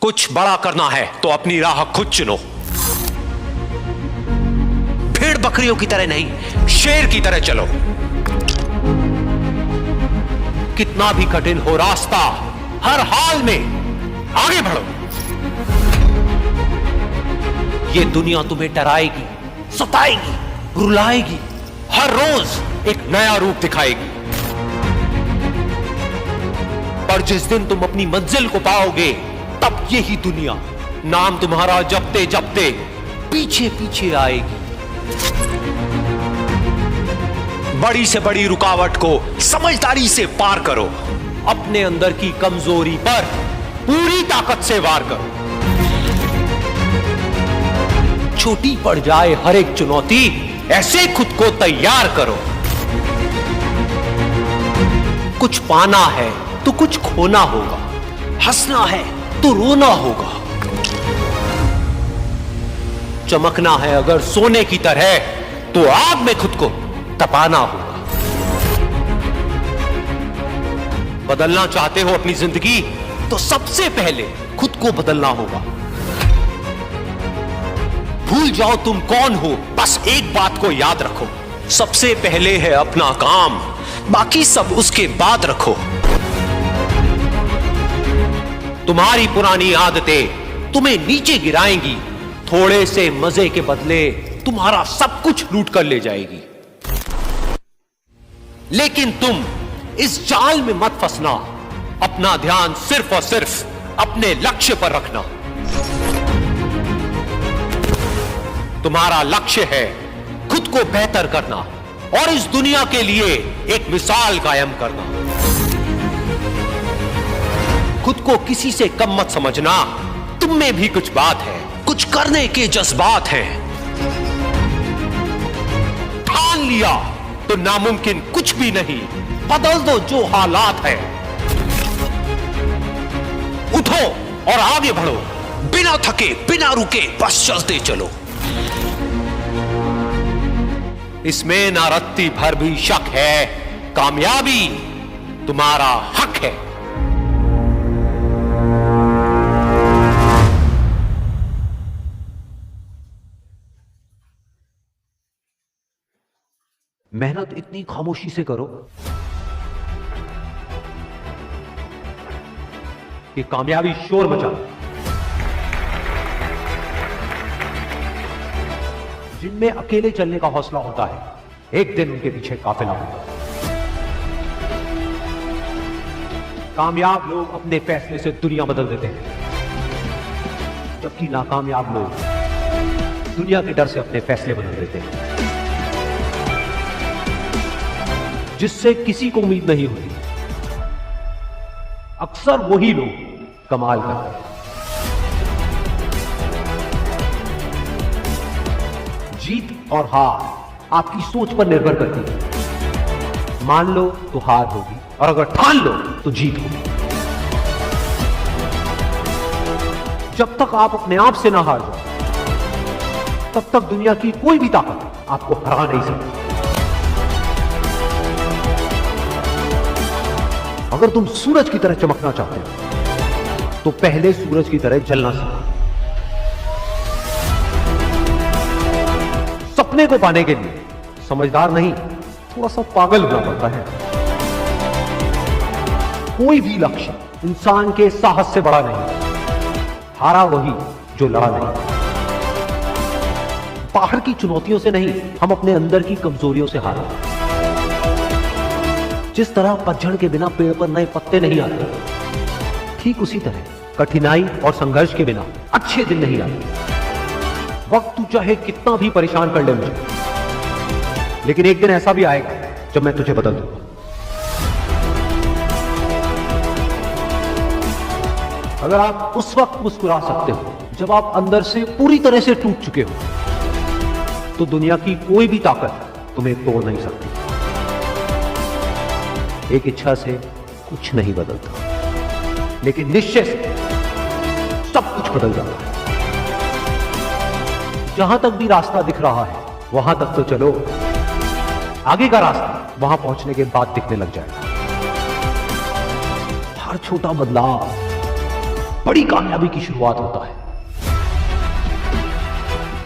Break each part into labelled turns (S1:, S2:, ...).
S1: कुछ बड़ा करना है तो अपनी राह खुद चुनो। भेड़ बकरियों की तरह नहीं, शेर की तरह चलो। कितना भी कठिन हो रास्ता, हर हाल में आगे बढ़ो। ये दुनिया तुम्हें डराएगी, सताएगी, रुलाएगी, हर रोज एक नया रूप दिखाएगी। पर जिस दिन तुम अपनी मंजिल को पाओगे, तब यही दुनिया नाम तुम्हारा जपते जपते पीछे पीछे आएगी। बड़ी से बड़ी रुकावट को समझदारी से पार करो। अपने अंदर की कमजोरी पर पूरी ताकत से वार करो। छोटी पड़ जाए हर एक चुनौती, ऐसे खुद को तैयार करो। कुछ पाना है तो कुछ खोना होगा, हंसना है तो रोना होगा, चमकना है अगर सोने की तरह तो आग में खुद को तपाना होगा। बदलना चाहते हो अपनी जिंदगी तो सबसे पहले खुद को बदलना होगा। भूल जाओ तुम कौन हो, बस एक बात को याद रखो, सबसे पहले है अपना काम, बाकी सब उसके बाद रखो। तुम्हारी पुरानी आदतें तुम्हें नीचे गिराएंगी, थोड़े से मजे के बदले तुम्हारा सब कुछ लूट कर ले जाएगी। लेकिन तुम इस जाल में मत फंसना, अपना ध्यान सिर्फ और सिर्फ अपने लक्ष्य पर रखना। तुम्हारा लक्ष्य है खुद को बेहतर करना और इस दुनिया के लिए एक मिसाल कायम करना। खुद को किसी से कम मत समझना, तुम में भी कुछ बात है, कुछ करने के जज्बात हैं। ठान लिया तो नामुमकिन कुछ भी नहीं, बदल दो जो हालात है। उठो और आगे बढ़ो, बिना थके बिना रुके बस चलते चलो। इसमें ना रत्ती भर भी शक है, कामयाबी तुम्हारा हक है। मेहनत इतनी खामोशी से करो कि कामयाबी शोर मचा। जिनमें अकेले चलने का हौसला होता है, एक दिन उनके पीछे काफिला होता है। कामयाब लोग अपने फैसले से दुनिया बदल देते हैं, जबकि नाकामयाब लोग दुनिया के डर से अपने फैसले बदल देते हैं। जिससे किसी को उम्मीद नहीं होती, अक्सर वही लोग कमाल करते हैं। जीत और हार आपकी सोच पर निर्भर करती है। मान लो तो हार होगी और अगर ठान लो तो जीत होगी। जब तक आप अपने आप से ना हार जाओ, तब तक दुनिया की कोई भी ताकत आपको हरा नहीं सकती। अगर तुम सूरज की तरह चमकना चाहते हो तो पहले सूरज की तरह जलना सीखो। सपने को पाने के लिए समझदार नहीं, थोड़ा सा पागल होना पड़ता है। कोई भी लक्ष्य इंसान के साहस से बड़ा नहीं, हारा वही जो लड़ा नहीं। बाहर की चुनौतियों से नहीं, हम अपने अंदर की कमजोरियों से हारा। जिस तरह पतझड़ के बिना पेड़ पर नए पत्ते नहीं आते, ठीक उसी तरह कठिनाई और संघर्ष के बिना अच्छे दिन नहीं आते। वक्त तू चाहे कितना भी परेशान कर ले मुझे, लेकिन एक दिन ऐसा भी आएगा जब मैं तुझे बदल दूंगा। अगर आप उस वक्त मुस्कुरा सकते हो जब आप अंदर से पूरी तरह से टूट चुके हो, तो दुनिया की कोई भी ताकत तुम्हें तोड़ नहीं सकती। एक इच्छा से कुछ नहीं बदलता, लेकिन निश्चय से सब कुछ बदल जाता है। जहां तक भी रास्ता दिख रहा है वहां तक तो चलो, आगे का रास्ता वहां पहुंचने के बाद दिखने लग जाएगा। हर छोटा बदलाव बड़ी कामयाबी की शुरुआत होता है।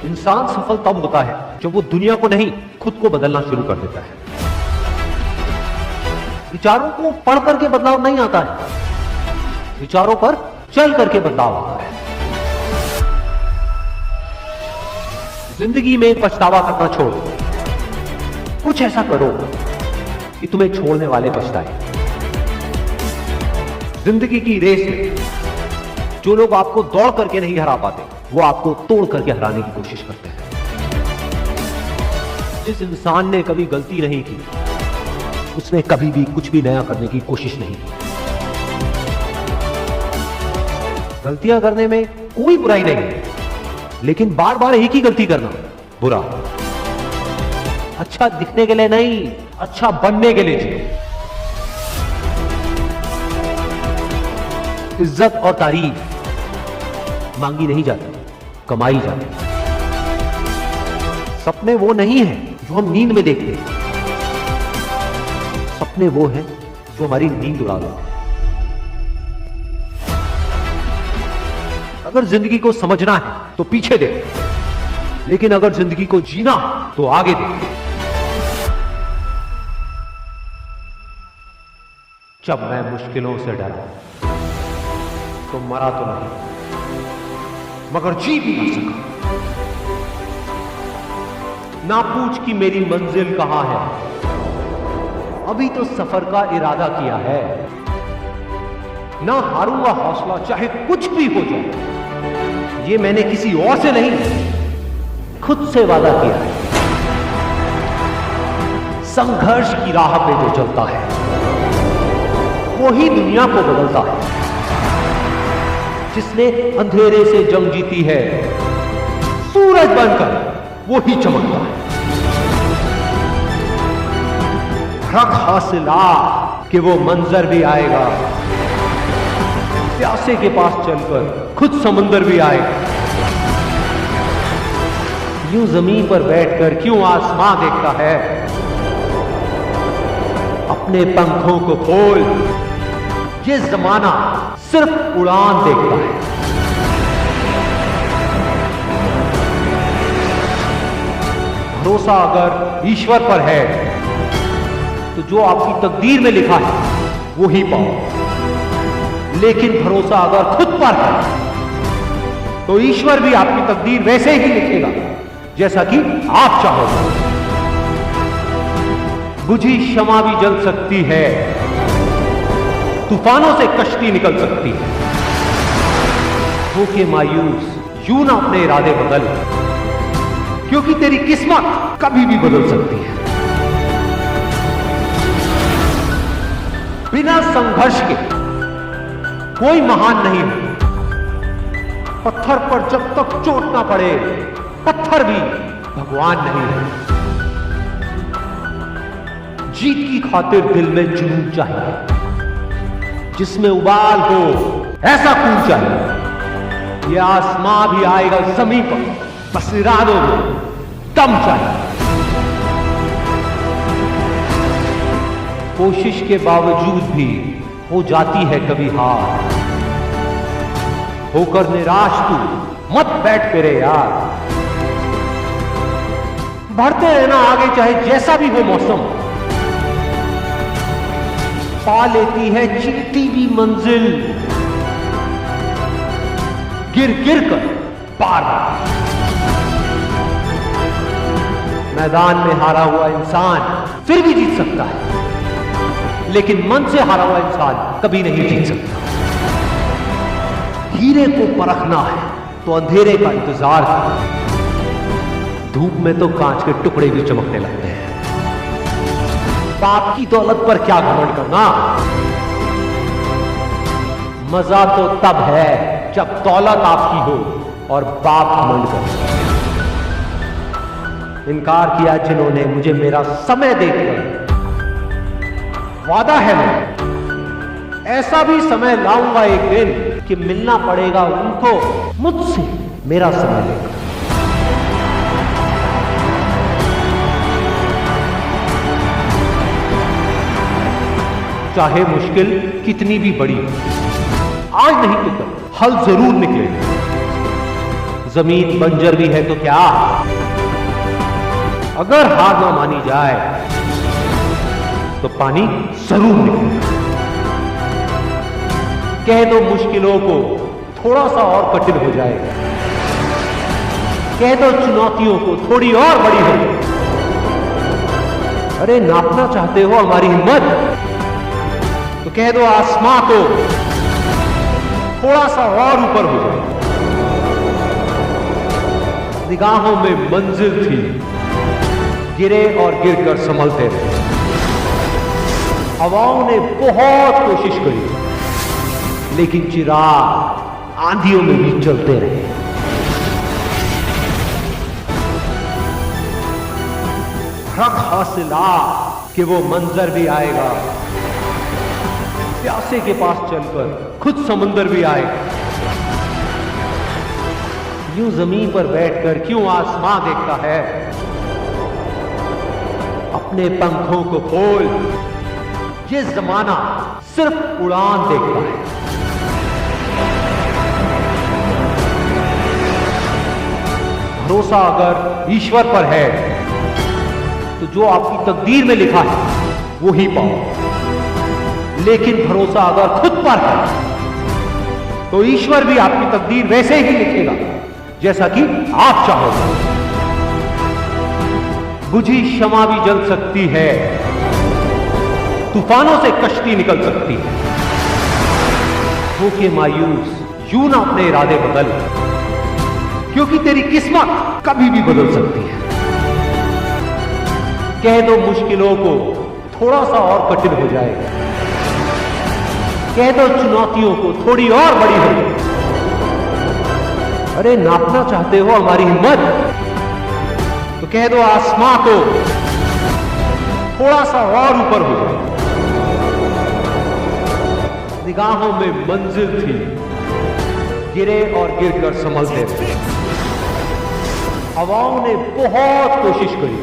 S1: इंसान सफल तब होता है जब वो दुनिया को नहीं, खुद को बदलना शुरू कर देता है। विचारों को पढ़ करके बदलाव नहीं आता है, विचारों पर चल करके बदलाव आता है। जिंदगी में पछतावा करना छोड़ो, कुछ ऐसा करो कि तुम्हें छोड़ने वाले पछताए। जिंदगी की रेस में जो लोग आपको दौड़ करके नहीं हरा पाते, वो आपको तोड़ करके हराने की कोशिश करते हैं। जिस इंसान ने कभी गलती नहीं की, उसने कभी भी कुछ भी नया करने की कोशिश नहीं की। गलतियां करने में कोई बुराई नहीं है, लेकिन बार बार एक ही गलती करना बुरा। अच्छा दिखने के लिए नहीं, अच्छा बनने के लिए जियो। इज्जत और तारीफ मांगी नहीं जाती, कमाई जाती। सपने वो नहीं है जो हम नींद में देखते हैं, सपने वो हैं जो हमारी नींद उड़ा देते हैं। अगर जिंदगी को समझना है तो पीछे देखो, लेकिन अगर जिंदगी को जीना तो आगे देखो। जब मैं मुश्किलों से डरा तो मरा तो नहीं, मगर जी भी ना सका। ना पूछ कि मेरी मंजिल कहां है, अभी तो सफर का इरादा किया है। ना हारूंगा हौसला चाहे कुछ भी हो जाए, ये मैंने किसी और से नहीं, खुद से वादा किया है। संघर्ष की राह पे जो चलता है, वही दुनिया को बदलता है। जिसने अंधेरे से जंग जीती है, सूरज बनकर वो ही चमकता है। रख हौसला कि वो मंजर भी आएगा, प्यासे के पास चलकर खुद समुंदर भी आएगा। यूं जमीन पर बैठकर क्यों आसमां देखता है, अपने पंखों को खोल, ये जमाना सिर्फ उड़ान देखता है। भरोसा अगर ईश्वर पर है तो जो आपकी तकदीर में लिखा है वो ही पाओ, लेकिन भरोसा अगर खुद पर है तो ईश्वर भी आपकी तकदीर वैसे ही लिखेगा जैसा कि आप चाहोगे। बुझी शमा भी जल सकती है, तूफानों से कश्ती निकल सकती है। होके मायूस यूं ना अपने इरादे बदल, क्योंकि तेरी किस्मत कभी भी बदल सकती है। बिना संघर्ष के कोई महान नहीं हो। पत्थर पर जब तक चोट ना पड़े, पत्थर भी भगवान नहीं है। जीत की खातिर दिल में जुनून चाहिए, जिसमें उबाल हो ऐसा खून चाहिए। यह आसमां भी आएगा जमीन पर, बस इरादों में दम चाहिए। कोशिश के बावजूद भी हो जाती है कभी हार, होकर निराश तू मत बैठ फिरे यार। बढ़ते रहना आगे चाहे जैसा भी हो मौसम, पा लेती है चीटी भी मंजिल, गिर गिर कर पार। मैदान में हारा हुआ इंसान फिर भी जीत सकता है, लेकिन मन से हारा हुआ इंसान कभी नहीं जीत सकता। हीरे को परखना है तो अंधेरे का इंतजार करो, धूप में तो कांच के टुकड़े भी चमकने लगते हैं। बाप की दौलत पर क्या घमंड करना, मजा तो तब है जब दौलत आपकी हो और बाप घमंड करे। इनकार किया जिन्होंने मुझे मेरा समय देकर, वादा है मैं ऐसा भी समय लाऊंगा एक दिन कि मिलना पड़ेगा उनको मुझसे मेरा समय लेकर। चाहे मुश्किल कितनी भी बड़ी हो, आज नहीं तो कल हल जरूर निकलेगा। जमीन बंजर भी है तो क्या, अगर हार ना मानी जाए तो पानी जरूर निकलेगा। कह दो मुश्किलों को थोड़ा सा और कठिन हो जाएगा, कह दो चुनौतियों को थोड़ी और बड़ी हो जाए। अरे नापना चाहते हो हमारी हिम्मत, तो कह दो आसमां को थोड़ा सा और ऊपर हो जाए। निगाहों में मंजिल थी, गिरे और गिरकर संभलते रहे। हवाओं ने बहुत कोशिश करी, लेकिन चिराग आंधियों में भी चलते रहे। हक हासिला कि वो मंजर भी आएगा, प्यासे के पास चलकर खुद समुंदर भी आएगा। यूं जमीन पर बैठकर क्यों आसमां देखता है, अपने पंखों को खोल, ये जमाना सिर्फ उड़ान देखता है। भरोसा अगर ईश्वर पर है तो जो आपकी तकदीर में लिखा है वो ही पाओ, लेकिन भरोसा अगर खुद पर है तो ईश्वर भी आपकी तकदीर वैसे ही लिखेगा जैसा कि आप चाहोगे। बुझी शमा भी जल सकती है, तूफानों से कश्ती निकल सकती है। होके मायूस यूं ना अपने इरादे बदल, क्योंकि तेरी किस्मत कभी भी बदल सकती है। कह दो मुश्किलों को थोड़ा सा और कठिन हो जाएगा, कह दो चुनौतियों को थोड़ी और बड़ी हो जाए। अरे नापना चाहते हो हमारी हिम्मत, तो कह दो आसमां को थोड़ा सा और ऊपर हो जाए। निगाहों में मंजिल थी, गिरे और गिरकर संभलते रहे। हवाओं ने बहुत कोशिश करी,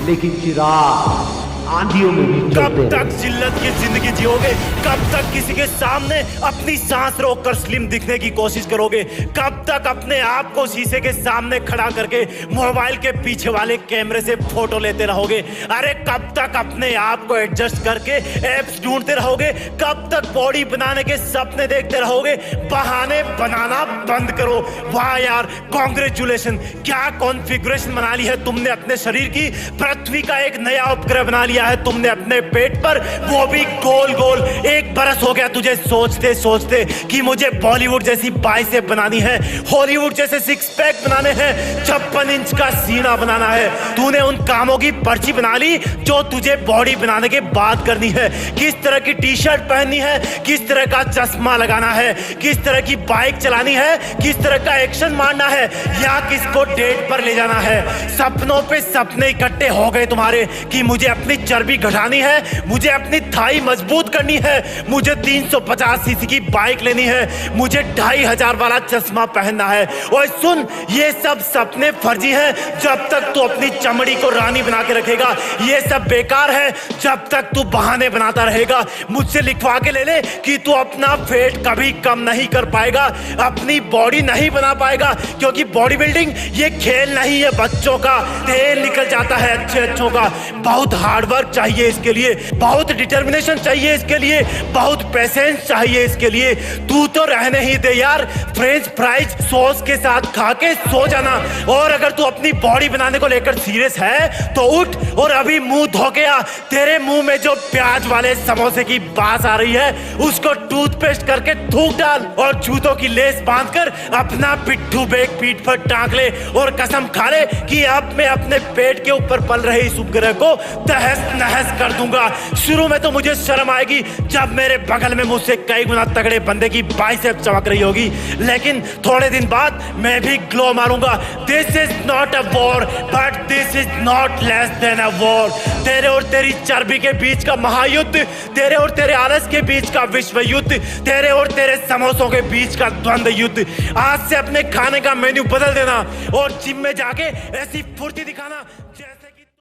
S1: लेकिन चिराग आंधियों में भी चलते
S2: कब तक जिल्लत की जिंदगी जियोगे? कब तक किसी के सामने अपनी सांस रोककर स्लिम दिखने की कोशिश करोगे? कब तक अपने आप को शीशे के सामने खड़ा करके मोबाइल के पीछे वाले कैमरे से फोटो लेते रहोगे? अरे कब तक अपने आप को एडजस्ट करके एप्स ढूंढते रहोगे? कब तक बॉडी बनाने के सपने देखते रहोगे? बहाने बनाना बंद करो। वाह यार, कांग्रेचुलेशन, क्या कॉन्फ़िगरेशन बना ली है तुमने अपने शरीर की। पृथ्वी का एक नया उपग्रह बना लिया है तुमने अपने पेट पर, वो भी गोल गोल। 1 बरस हो गया तुझे सोचते सोचते कि मुझे बॉलीवुड जैसी बाइसेप बनानी है, हॉलीवुड जैसे 6 पैक बनाने हैं, 56 इंच का सीना बनाना है। तूने उन कामों की पर्ची बना ली जो तुझे बॉडी बनाने के बाद करनी है। किस तरह की टी शर्ट पहननी है, किस तरह का चश्मा लगाना है, किस तरह की बाइक चलानी है, किस तरह का एक्शन मारना है, या किसको डेट पर ले जाना है। सपनों पे सपने इकट्ठे हो गए तुम्हारे कि मुझे अपनी चर्बी घटानी है, मुझे अपनी थाई मजबूत करनी है, मुझे 350 सीसी की बाइक लेनी है, मुझे 2500 वाला चश्मा पहनना है। और सुन, ये सब सपने फर्जी हैं जब तक तू अपनी चमड़ी को रानी बना के रखेगा। ये सब बेकार है जब तक तू बहाने बनाता रहेगा। मुझसे लिखवा के ले ले कि तू अपना वेट कभी कम नहीं कर पाएगा, अपनी बॉडी नहीं बना पाएगा, क्योंकि बॉडी बिल्डिंग ये खेल नहीं है बच्चों का। तेल निकल जाता है अच्छों का। बहुत हार्ड वर्क चाहिए इसके लिए, बहुत डिटर्मिनेशन चाहिए इसके लिए, बहुत पेशेंस चाहिए इसके लिए। तू तो रहने ही दे यार, फ्रेंच फ्राइज सॉस के साथ खा के सो जाना। और अगर तू अपनी बॉडी बनाने को लेकर सीरियस है तो उठ और अभी मुंह धो के आ। तेरे मुंह में जो प्याज वाले समोसे की बास आ रही है उसको टूथपेस्ट करके थूक डाल, और जूतों की लेस बांधकर अपना पिट्ठू बेग पीठ पर टांग ले और कसम खा ले कि अब मैं अपने पेट के ऊपर पल रहे इस उपग्रह को तहस नहस कर दूंगा। शुरू में तो मुझे शर्म आएगी जब मेरे बगल में मुझसे कई गुना तगड़े बंदे की बाइसेप चमक रही होगी, लेकिन थोड़े दिन बाद मैं भी ग्लो मारूंगा। This is not a war, but this is not less than a war. तेरे और तेरी चर्बी के बीच का महायुद्ध, तेरे और तेरे आलस के बीच का विश्व युद्ध, तेरे और तेरे समोसों के बीच का द्वंद्व युद्ध। आज से अपने खाने का मेन्यू बदल देना और जिम में जाके ऐसी फुर्ती दिखाना